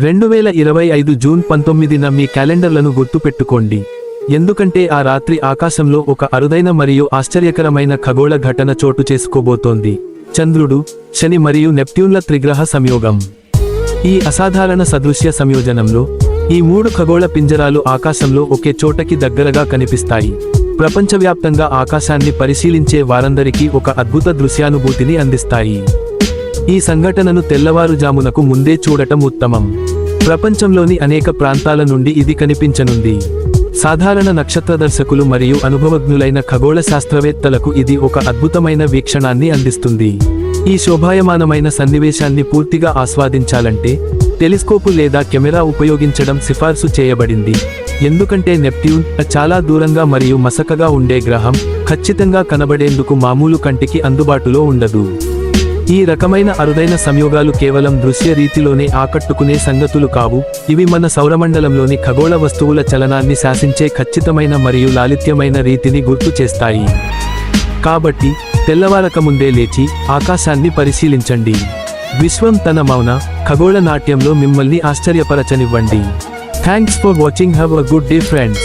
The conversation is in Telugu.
2025 జూన్ 19న మీ క్యాలెండర్లను గుర్తుపెట్టుకోండి, ఎందుకంటే ఆ రాత్రి ఆకాశంలో ఒక అరుదైన మరియు ఆశ్చర్యకరమైన ఖగోళ ఘటన చోటు చేసుకోబోతోంది. చంద్రుడు, శని మరియు నెప్ట్యూన్ల త్రిగ్రహ సంయోగం. ఈ అసాధారణ సదృశ్య సంయోజనంలో ఈ మూడు ఖగోళ పింజరాలు ఆకాశంలో ఒకే చోటకి దగ్గరగా కనిపిస్తాయి. ప్రపంచవ్యాప్తంగా ఆకాశాన్ని పరిశీలించే వారందరికీ ఒక అద్భుత దృశ్యానుభూతిని అందిస్తాయి. ఈ సంఘటనను తెల్లవారుజామునకు ముందే చూడటం ఉత్తమం. ప్రపంచంలోని అనేక ప్రాంతాల నుండి ఇది కనిపించనుంది. సాధారణ నక్షత్రదర్శకులు మరియు అనుభవజ్ఞులైన ఖగోళ శాస్త్రవేత్తలకు ఇది ఒక అద్భుతమైన వీక్షణాన్ని అందిస్తుంది. ఈ శోభాయమానమైన సన్నివేశాన్ని పూర్తిగా ఆస్వాదించాలంటే టెలిస్కోపు లేదా కెమెరా ఉపయోగించడం సిఫార్సు చేయబడింది, ఎందుకంటే నెప్ట్యూన్ చాలా దూరంగా మరియు మసకగా ఉండే గ్రహం ఖచ్చితంగా కనబడేందుకు మామూలు కంటికి అందుబాటులో ఉండదు. ఈ రకమైన అరుదైన సంయోగాలు కేవలం దృశ్య రీతిలోనే ఆకట్టుకునే సంగతులు కావు, ఇవి మన సౌరమండలంలోని ఖగోళ వస్తువుల చలనాన్ని శాసించే ఖచ్చితమైన మరియు లాలిత్యమైన రీతిని గుర్తు చేస్తాయి. కాబట్టి తెల్లవారకముందే లేచి ఆకాశాన్ని పరిశీలించండి. విశ్వం తన మౌన ఖగోళ నాట్యంలో మిమ్మల్ని ఆశ్చర్యపరచనివ్వండి. Thanks for watching. Have a good day friends.